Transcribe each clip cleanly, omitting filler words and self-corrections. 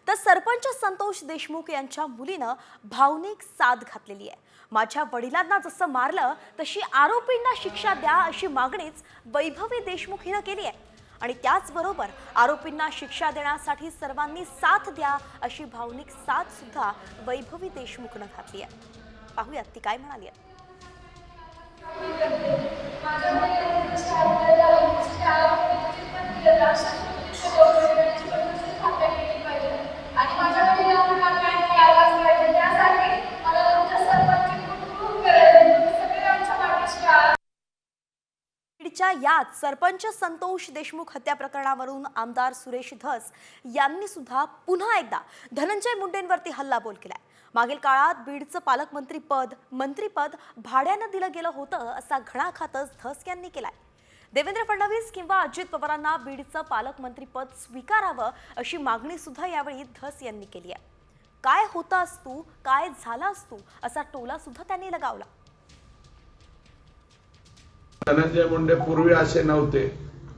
तर सरपंच संतोष देशमुख यांच्या मुलीनं भावनिक साथ घातलेली आहे। माझ्या वडिलांना जसं मारलं तशी आरोपींना शिक्षा द्या अशी मागणीच वैभवी देशमुख हिनं केली आहे आणि त्याचबरोबर आरोपींना शिक्षा देण्यासाठी सर्वांनी साथ द्या अशी भावनिक साथ सुद्धा वैभवी देशमुखनं घातली आहे। पाहूयात ती काय म्हणाली आहे। बीडच्या याच सरपंच संतोष देशमुख हत्या प्रकरणावरून आमदार सुरेश धस यांनी सुद्धा पुन्हा एकदा धनंजय मुंडेंवरती हल्लाबोल केलाय। मागील काळात बीडचं मंत्रीपद भाड्यानं दिलं गेलं होतं असा घणाघातच धस यांनी केलाय। देवेंद्र फडणवीस किंवा अजित पवारांना बीडचं पालकमंत्रीपद स्वीकारावं अशी मागणी सुद्धा यावेळी धस यांनी केली आहे। काय होतास तू, काय झालास तू असा टोला सुद्धा त्यांनी लगावला। धनंजय मुंडे पूर्वी असे नव्हते,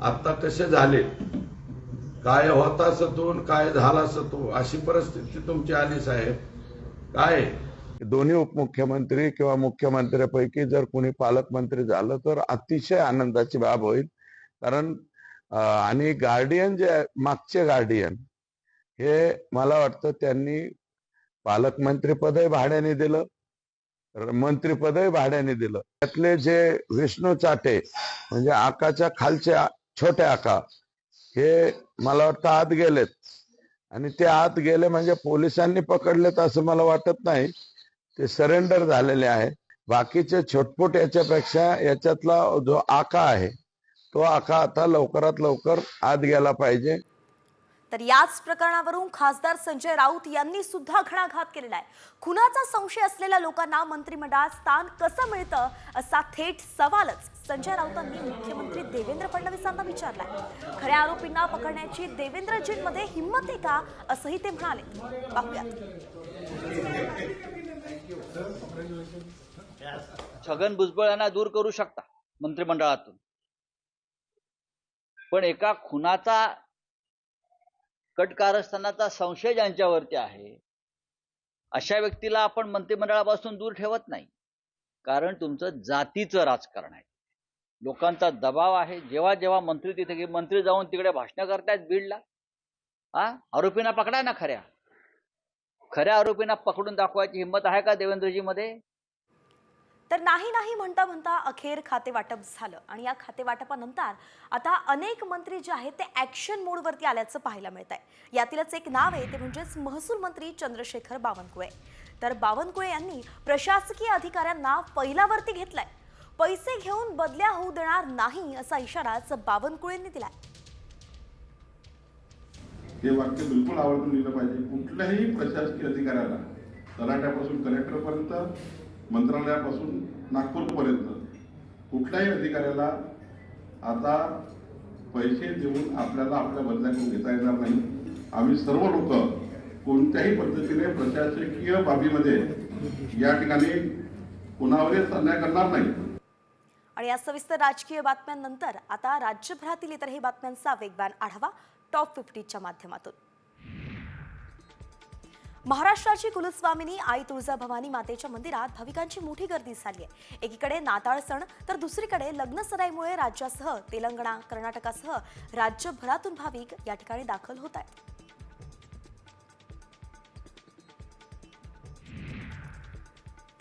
आता कसे झाले, काय होतास तू काय झालास तू अशी परिस्थिती तुमची आली साहेब। काय दोन्ही उपमुख्यमंत्री किंवा मुख्यमंत्र्यांपैकी जर कोणी पालकमंत्री झालं तर अतिशय आनंदाची बाब होईल। कारण आणि गार्डियन जे मागचे गार्डियन हे मला वाटतं त्यांनी पालकमंत्रीपदही भाड्याने दिलं, मंत्रीपदही भाड्याने दिलं। त्यातले जे विष्णू चाटे म्हणजे आकाच्या खालचे छोटे आका हे मला वाटतं आत गेलेत आणि ते आत गेले म्हणजे पोलिसांनी पकडलेत असं मला वाटत नाही, ते सरेंडर झालेले आहे। बाकीचे छोटपोट याच्यापेक्षा याच्यातला जो आका आहे तो आका आता लवकरात लवकर आत गेला पाहिजे। तर याच प्रकरणावरून खासदार संजय राऊत यांनी सुद्धा घणाघात केलेला आहे। खुनाचा संशय असलेल्या लोकांना मंत्रिमंडळात स्थान कसं मिळतं असा थेट सवालच संजय राऊतांनी मुख्यमंत्री देवेंद्र फडणवीसांना विचारलाय। खऱ्या आरोपींना पकडण्याची देवेंद्रजींमध्ये हिंमत आहे का असंही ते म्हणाले। पाहूयात। छगन भुजबळ यांना दूर करू शकता मंत्रिमंडळातून, पण एका खुनाचा कटकारस्थानाचा संशय ज्यांच्यावरती आहे अशा व्यक्तीला आपण मंत्रिमंडळापासून दूर ठेवत नाही। कारण तुमचं जातीचं राजकारण आहे, लोकांचा दबाव आहे। जेव्हा जेव्हा मंत्री तिथे मंत्री जाऊन तिकडे भाषण करतायत बीडला, आरोपींना पकडा ना, खऱ्या आरोपींना पकडून दाखवायची हिंमत आहे का देवेंद्रजी मध्ये? तर नाही म्हणता म्हणता अखेर खातेवाटप झालं आणि या खातेवाटपानंतर आता अनेक मंत्री जे आहेत ते ऍक्शन मोडवरती आल्याचं पाहायला मिळत आहे। यातीलच एक नाव आहे ते म्हणजेच महसूल मंत्री चंद्रशेखर बावनकुळे। तर बावनकुळे यांनी प्रशासकीय अधिकाऱ्यांना पहिल्यावरती घेतलाय। पैसे घेऊन बदल्या होऊ देणार नाही असा इशाराच बावनकुळेंनी दिलाय। हे वाक्य बिलकुल आवडून दिलं पाहिजे। कुठल्याही प्रशासकीय अधिकाऱ्याला, तलाठ्यापासून कलेक्टरपर्यंत, मंत्रालयापासून नागपूरपर्यंत कुठल्याही अधिकाऱ्याला आता पैसे देऊन आपल्याला आपल्या बदल्या करून घेता येणार नाही। आम्ही सर्व लोक कोणत्याही पद्धतीने प्रशासकीय बाबीमध्ये या ठिकाणी कुणावरच अन्याय करणार नाही। आणि या सविस्तर राजकीय बातम्यांनंतर आता राज्यभरातील इतरही बातम्यांचा वेगवान आढावा टॉप 50च्या माध्यमातून। महाराष्ट्राची कुलस्वामिनी आई तुळजाभवानी मातेच्या मंदिरात भाविकांची मोठी गर्दी झाली आहे। एकीकडे नाताळ सण तर दुसरीकडे लग्नसराईमुळे राज्यासह तेलंगणा, कर्नाटकासह राज्यभरातून भाविक या ठिकाणी दाखल होत आहेत।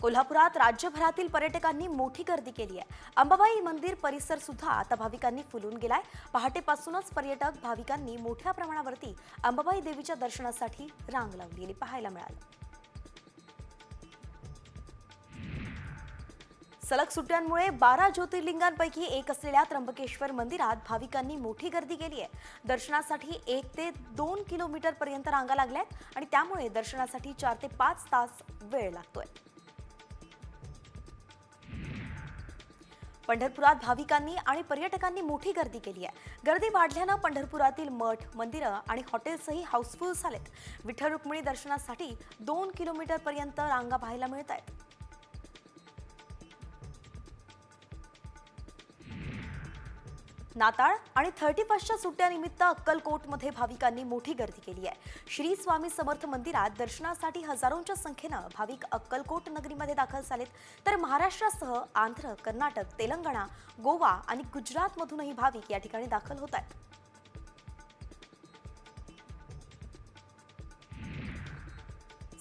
कोल्हापुरात राज्यभरातील पर्यटकांनी मोठी गर्दी केली आहे। अंबाबाई मंदिर परिसर सुद्धा आता भाविकांनी फुलून गेलाय। पहाटेपासूनच पर्यटक भाविकांनी मोठ्या प्रमाणावरती अंबाबाई देवीच्या दर्शनासाठी रांग लावलेली पाहायला मिळाली। सलग सुट्ट्यांमुळे 12 ज्योतिर्लिंगांपैकी एक असलेल्या त्र्यंबकेश्वर मंदिरात भाविकांनी मोठी गर्दी केली आहे। दर्शनासाठी 1 ते 2 किलोमीटर पर्यंत रांगा लागल्यात आणि त्यामुळे दर्शनासाठी 4 ते 5 तास वेळ लागतोय। पंढरपुरात भाविकांनी आणि पर्यटकांनी मोठी गर्दी केली आहे। गर्दी वाढल्यानं पंढरपुरातील मठ, मंदिरं आणि हॉटेल्सही हाऊसफुल झालेत। विठ्ठल रुक्मिणी दर्शनासाठी 2 किलोमीटर पर्यंत रांगा पाहायला मिळत आहेत। नाताळ आणि 31च्या सुट्ट्यानिमित्त अक्कलकोटमध्ये भाविकांनी मोठी गर्दी केली आहे. श्री स्वामी समर्थ मंदिरात दर्शनासाठी हजारोंच्या संख्येनं भाविक अक्कलकोट नगरीमध्ये दाखल झालेत. तर महाराष्ट्रासह आंध्र, कर्नाटक, तेलंगणा, गोवा आणि गुजरातमधूनही भाविक या ठिकाणी दाखल होत आहेत.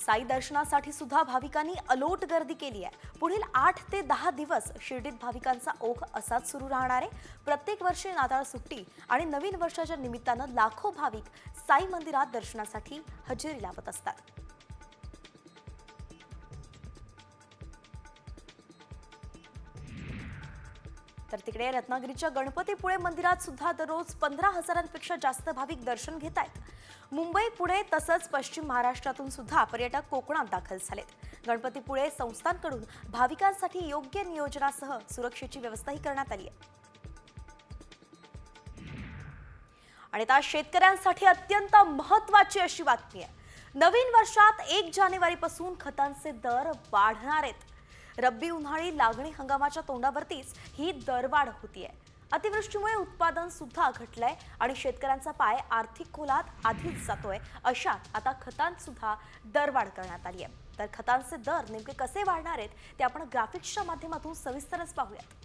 साई दर्शनासाठी सुद्धा भाविकांनी अलोट गर्दी केली आहे. पुढील 8 ते 10 दिवस शिर्डीत भाविकांचा ओघ असाच सुरू राहणार आहे. प्रत्येक वर्षी नाताळ सुट्टी आणि नवीन वर्षाच्या निमित्तानं लाखो भाविक साई मंदिरात दर्शनासाठी हजेरी लावत असतात. तर तिकडे रत्नागिरीच्या गणपतीपुळे मंदिरात सुद्धा दररोज 15,000पेक्षा जास्त भाविक दर्शन घेत आहेत. मुंबई, पुणे तसंच पश्चिम महाराष्ट्रातून सुद्धा पर्यटक कोकणात दाखल झालेत. गणपतीपुळे संस्थानकडून भाविकांसाठी योग्य नियोजनासह सुरक्षेची व्यवस्थाही करण्यात आली आहे. आणि आता शेतकऱ्यांसाठी अत्यंत महत्त्वाची अशी बातमी आहे. नवीन वर्षात 1 जानेवारीपासून खतांचे दर वाढणार आहेत. रब्बी उन्हाळी लागणी हंगामाच्या तोंडावरतीच ही दरवाढ होतीये. अतिवृष्टीमुळे उत्पादन सुद्धा घटलंय आणि शेतकऱ्यांचा पाय आर्थिक खोलात आधीच जातोय. अशात आता खतांत सुद्धा दरवाढ करण्यात आली आहे. तर खतांचे दर नेमके कसे वाढणार आहेत ते आपण ग्राफिक्सच्या माध्यमातून सविस्तरच पाहूयात.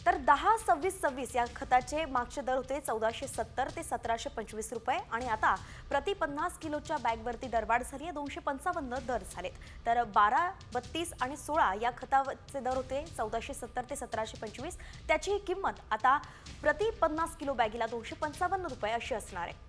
तर 10-26-26 या खताचे मागचे दर होते 1470 ते 1725 रुपये आणि आता प्रति 50 किलोच्या बॅगवरती दरवाढ झाली आहे. 255 दर झालेत. तर 12, 32 आणि 16 या खताचे दर होते 1470 ते 1725. त्याची किंमत आता प्रति 50 किलो बॅगीला 255 रुपये अशी असणार आहे.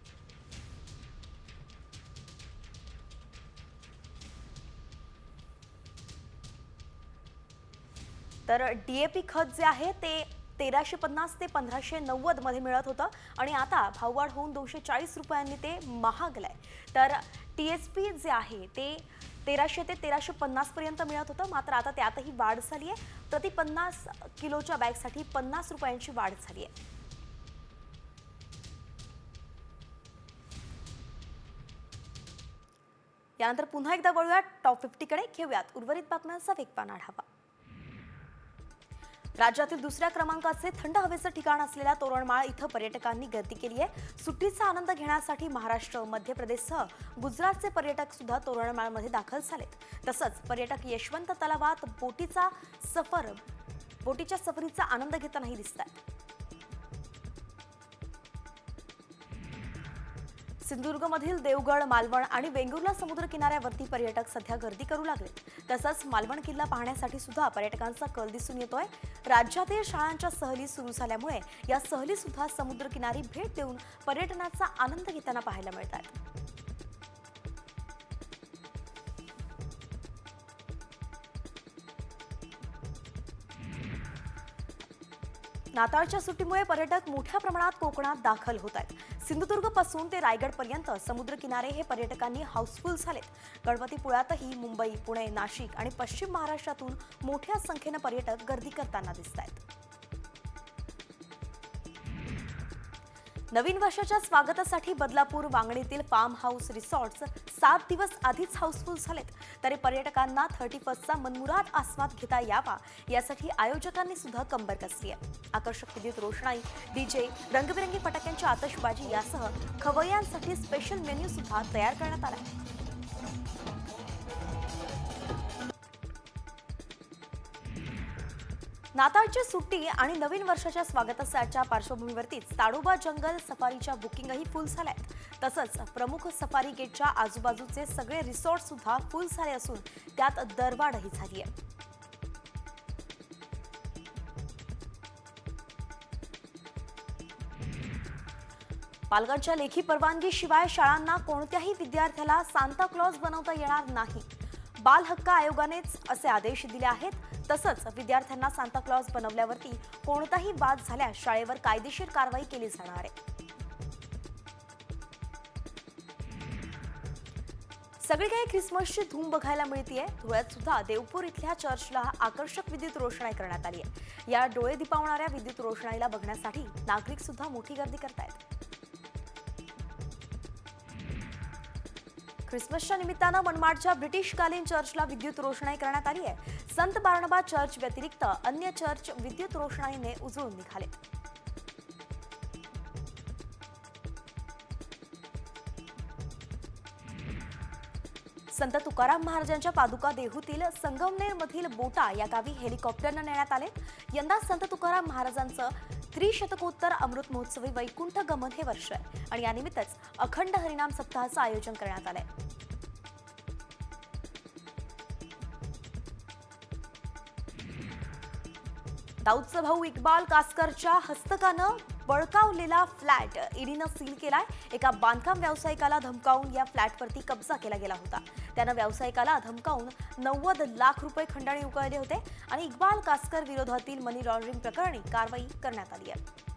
तर DAP खत जे आहे ते 1350 ते 1590 मध्ये मिळत होतं आणि आता भाववाढ होऊन 240 रुपयांनी ते महागलंय. तर TSP जे आहे ते 1300 ते 1350 पर्यंत मिळत होतं. मात्र आता त्यातही वाढ झाली आहे. प्रति 50 किलोच्या बॅगसाठी 50 रुपयांची वाढ झाली आहे. यानंतर पुन्हा एकदा वळूयात टॉप 50 कडे. घेऊयात उर्वरित बातम्यांचा वेगवान आढावा. राज्यातील दुसऱ्या क्रमांकाचे थंड हवेचं ठिकाण असलेल्या तोरणमाळ इथं पर्यटकांनी गर्दी केली आहे. सुट्टीचा आनंद घेण्यासाठी महाराष्ट्र, मध्य प्रदेशसह गुजरातचे पर्यटक सुद्धा तोरणमाळमध्ये दाखल झालेत. तसंच पर्यटक यशवंत तलावात बोटीच्या सफरीचा आनंद घेतानाही दिसत आहेत. सिंधुदुर्गमधील देवगड, मालवण आणि वेंगुर्ला समुद्र किनाऱ्यावरती पर्यटक सध्या गर्दी करू लागले. तसंच मालवण किल्ला पाहण्यासाठी सुद्धा पर्यटकांचा कल दिसून येतोय. राज्यातील शाळांच्या सहली सुरू झाल्यामुळे या सहली सुद्धा समुद्रकिनारी भेट देऊन पर्यटनाचा आनंद घेताना पाहायला मिळतात. नाताळच्या सुट्टीमुळे पर्यटक मोठ्या प्रमाणात कोकणात दाखल होत आहेत. सिंधुदुर्ग पासून ते रायगड पर्यंत समुद्रकिनारे हे पर्यटकांनी हाऊसफुल झालेत. गणपतीपुळ्यातही मुंबई, पुणे, नाशिक आणि पश्चिम महाराष्ट्रातून मोठ्या संख्येनं पर्यटक गर्दी करताना दिसत आहेत. नवीन वर्षाच्या स्वागतासाठी बदलापूर, वांगणीतील फार्म हाऊस रिसॉर्ट्स 7 दिवस आधीच हाऊसफुल झालेत. तरी पर्यटकांना 31चा मनमुराद आस्वाद घेता यावा यासाठी आयोजकांनी सुद्धा कंबर कसली आहे. आकर्षक विद्युत रोषणाई, DJ, रंगबिरंगी फटाक्यांची आतषबाजी यासह खवय्यांसाठी स्पेशल मेन्यू सुद्धा तयार करण्यात आला आहे. नाताळची सुट्टी आणि नवीन वर्षाच्या स्वागताच्या पार्श्वभूमीवरतीच ताडोबा जंगल सफारीच्या बुकिंगही फुल झाल्या आहेत. तसंच प्रमुख सफारी गेटच्या आजूबाजूचे सगळे रिसॉर्ट सुद्धा फुल झाले असून त्यात दरवाढही झाली आहे. पालकांच्या लेखी परवानगीशिवाय शाळांना कोणत्याही विद्यार्थ्याला सांता क्लॉज बनवता येणार नाही. बाल हक्क आयोगानेच असे आदेश दिले आहेत. तसंच विद्यार्थ्यांना सांता क्लॉज बनवल्यावरती कोणताही वाद झाल्यास शाळेवर कायदेशीर कारवाई केली जाणार आहे. सगळीकडे ख्रिसमसची धूम बघायला मिळतीये. धुळ्यात सुद्धा देवपूर इथल्या चर्चला आकर्षक विद्युत रोषणाई करण्यात आली आहे. या डोळे दिपावणाऱ्या विद्युत रोषणाईला बघण्यासाठी नागरिक सुद्धा मोठी गर्दी करतायत. ख्रिसमसच्या निमित्तानं मनमाडच्या ब्रिटिशकालीन चर्चला विद्युत रोषणाई करण्यात आली आहे. संत बार्नबा चर्च व्यतिरिक्त अन्य चर्च विद्युत रोषणाईने उजळून निघाले. संत तुकाराम महाराजांच्या पादुका देहूतील संगमनेरमधील बोटा या गावी हेलिकॉप्टरनं नेण्यात आले. यंदा संत तुकाराम महाराजांचं त्रिशतकोत्तर अमृत महोत्सवी वैकुंठ गमन हे वर्ष आहे आणि यानिमित्तच अखंड हरिनाम सप्ताहाचं आयोजन करण्यात आलंय. दाऊदचा भाऊ इक्बाल कासकरच्या हस्तकानं बळकावलेला फ्लॅट ईडीनं सील केलाय. एका बांधकाम व्यावसायिकाला धमकावून या फ्लॅटवरती कब्जा केला गेला होता. त्यानं व्यावसायिकाला धमकावून 90 लाख रुपये खंडणी उकळले होते आणि इक्बाल कासकर विरोधातील मनी लॉन्ड्रिंग प्रकरणी कारवाई करण्यात आली आहे.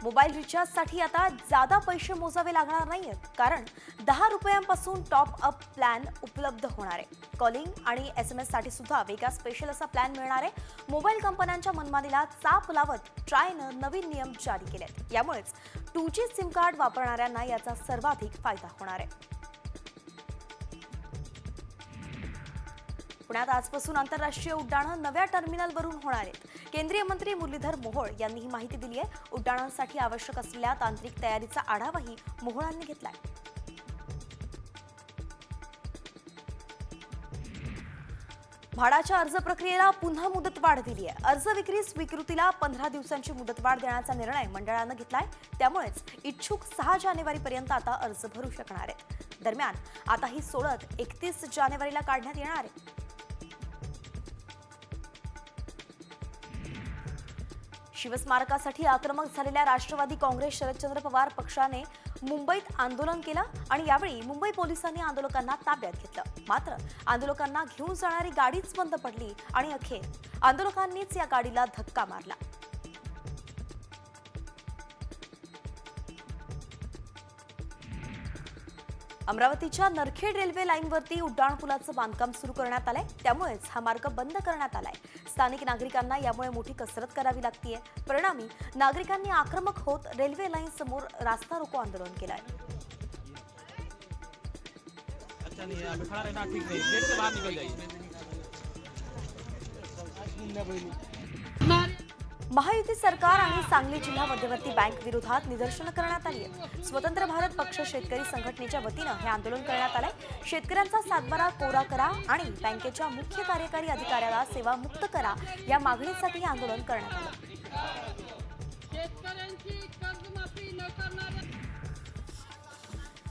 मोबाईल रिचार्जसाठी आता जादा पैसे मोजावे लागणार नाहीयेत, कारण 10 रुपयांपासून टॉप अप प्लॅन उपलब्ध होणार आहे. कॉलिंग आणि SMS साठी सुद्धा वेगळा स्पेशल असा प्लॅन मिळणार आहे. मोबाईल कंपन्यांच्या मनमानीला चाप लावत ट्रायनं नवीन नियम जारी केले आहेत. यामुळेच 2G सिम कार्ड वापरणाऱ्यांना याचा सर्वाधिक फायदा होणार आहे. पुण्यात आजपासून आंतरराष्ट्रीय उड्डाणं नव्या टर्मिनलवरून होणार आहेत. केंद्रीय मंत्री मुरलीधर मोहोळ यांनी ही माहिती दिली आहे. उड्डाणांसाठी आवश्यक असलेल्या तांत्रिक तयारीचा आढावाही मोहोळांनी घेतलाय. म्हाडाच्या अर्ज प्रक्रियेला पुन्हा मुदतवाढ दिली आहे. अर्ज विक्री स्वीकृतीला 15 दिवसांची मुदतवाढ देण्याचा निर्णय मंडळानं घेतलाय. त्यामुळेच इच्छुक 6 जानेवारीपर्यंत आता अर्ज भरू शकणार आहेत. दरम्यान आता ही सोडत 31 जानेवारीला काढण्यात येणार आहे. शिवस्मारकासाठी आक्रमक झालेल्या राष्ट्रवादी काँग्रेस शरदचंद्र पवार पक्षाने मुंबईत आंदोलन केलं आणि यावेळी मुंबई पोलिसांनी आंदोलकांना ताब्यात घेतलं. मात्र आंदोलकांना घेऊन जाणारी गाडीच बंद पडली आणि अखेर आंदोलकांनीच या गाडीला धक्का मारला. अमरावतीच्या नरखेड रेल्वे लाईनवरती उड्डाणपुलाचं बांधकाम सुरू करण्यात आलंय. त्यामुळेच हा मार्ग बंद करण्यात आलाय. स्थानिक नागरिकांना यामुळे मोठी कसरत करावी लागतीये. परिणामी नागरिकांनी आक्रमक होत रेल्वे लाईन समोर रास्ता रोको आंदोलन केलंय. महायुती सरकार आणि सांगली जिल्हा मध्यवर्ती बँक विरोधात निदर्शनं करण्यात आली आहेत. स्वतंत्र भारत पक्ष शेतकरी संघटनेच्या वतीनं हे आंदोलन करण्यात आलंय. शेतकऱ्यांचा सातबारा कोरा करा आणि बँकेच्या मुख्य कार्यकारी अधिकाऱ्याला सेवा मुक्त करा या मागणीसाठी हे आंदोलन करण्यात आलं.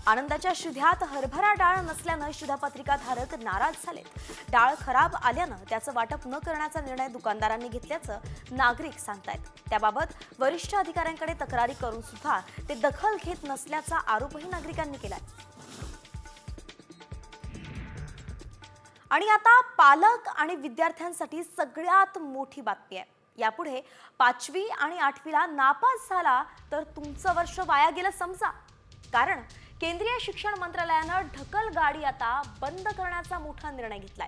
आनंदाच्या शिध्यात हरभरा डाळ नसल्यानं शिधापत्रिकाधारक नाराज झालेत. डाळ खराब आल्यानं त्याचं वाटप न करण्याचा निर्णय दुकानदारांनी घेतल्याचं नागरिक सांगतायत. त्याबाबत वरिष्ठ अधिकाऱ्यांकडे तक्रारी करून सुद्धा ते दखल घेत नसल्याचा आरोपही नागरिकांनी केलाय. आणि आता पालक आणि विद्यार्थ्यांसाठी सगळ्यात मोठी बातमी आहे. यापुढे 5वी आणि 8वीला नापास झाला तर तुमचं वर्ष वाया गेलं समजा. कारण केंद्रीय शिक्षण मंत्रालयानं ढकल गाडी आता बंद करण्याचा मोठा निर्णय घेतलाय.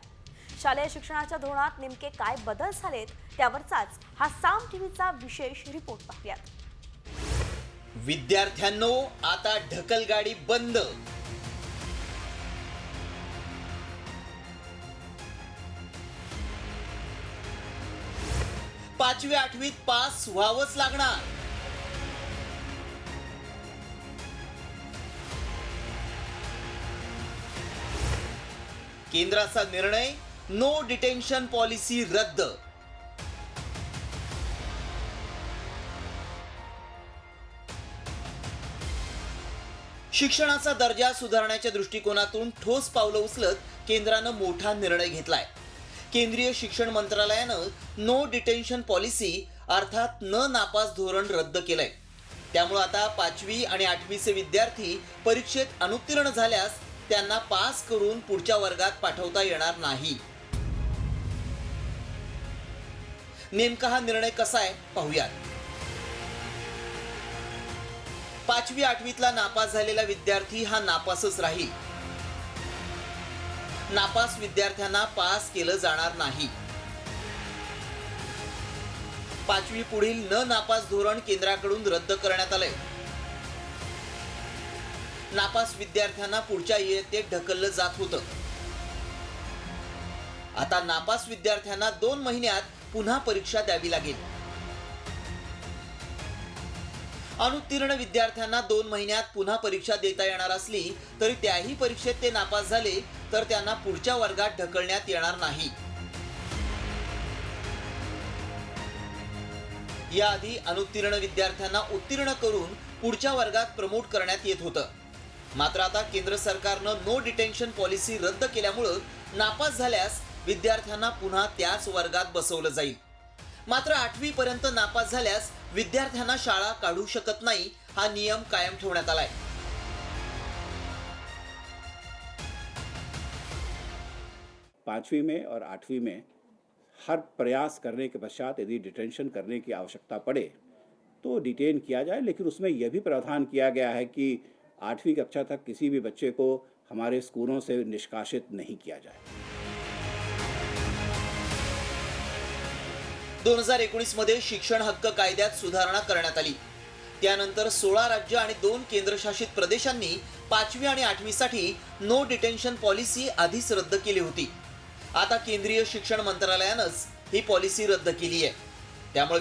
शालेय शिक्षणाच्या धोरणात नेमके काय बदल झालेत त्यावरचाच हा साम टीव्हीचा विशेष रिपोर्ट पाहूयात. विद्यार्थ्यांनो, आता ढकल गाडी बंद. पाचवी 8वीत पास व्हावंच लागणार. केंद्राचा निर्णय, नो डिटेन्शन पॉलिसी रद्द. शिक्षणाचा दर्जा सुधारण्याच्या दृष्टिकोनातून ठोस पावलं उचलत केंद्रानं मोठा निर्णय घेतलाय. केंद्रीय शिक्षण मंत्रालयानं नो डिटेन्शन पॉलिसी अर्थात न नापास धोरण रद्द केलंय. त्यामुळे आता 5वी आणि 8वीचे विद्यार्थी परीक्षेत अनुत्तीर्ण झाल्यास त्यांना पास करून पुढच्या वर्गात पाठवता येणार नाही. नेमका हा निर्णय कसा आहे पाहूयात. 5वी 8वीतला नापास झालेला विद्यार्थी हा नापासच राहील. नापास विद्यार्थ्यांना पास केलं जाणार नाही. 5वी पुढील न नापास धोरण केंद्राकडून रद्द करण्यात आलंय. नापास विद्यार्थ्यांना पुढच्या इयत्तेत ढकललं जात होतं. आता नापास विद्यार्थ्यांना 2 महिन्यात पुन्हा परीक्षा द्यावी लागेल. अनुत्तीर्ण विद्यार्थ्यांना 2 महिन्यात पुन्हा परीक्षा देता येणार असली तरी त्याही परीक्षेत ते नापास झाले तर त्यांना पुढच्या वर्गात ढकलण्यात येणार नाही. याआधी अनुत्तीर्ण विद्यार्थ्यांना उत्तीर्ण करून पुढच्या वर्गात प्रमोट करण्यात येत होतं. मात्र आता केंद्र सरकारनं नो डिटेन्शन पॉलिसी रद्द केल्यामुळं नापास झाल्यास विद्यार्थ्यांना पुन्हा त्याच वर्गात बसवलं जाईल. मात्र 8वी पर्यंत नापास झाल्यास विद्यार्थ्यांना शाळा काढू शकत नाही, हा नियम कायम ठेवण्यात आलाय. पाँचवीं में और 8वीं में हर प्रयास करने के पश्चात यदि डिटेंशन करने की आवश्यकता पड़े तो डिटेन किया जाए, लेकिन उसमें यह भी प्रावधान किया गया है कि 8वीं कक्षा तक किसी भी बच्चे को हमारे स्कूलों से निष्कासित नहीं किया जाए. 2019 मध्ये शिक्षण हक्क कायद्यात सुधारणा करण्यात आली. त्यानंतर 16 राज्य आणि 2 केंद्रशासित प्रदेशांनी 5वी आणि 8वी साठी नो डिटेन्शन पॉलिसी आधीच रद्द केली होती. आता केंद्रीय शिक्षण मंत्रालयानंच ही पॉलिसी रद्द केली आहे. त्यामुळे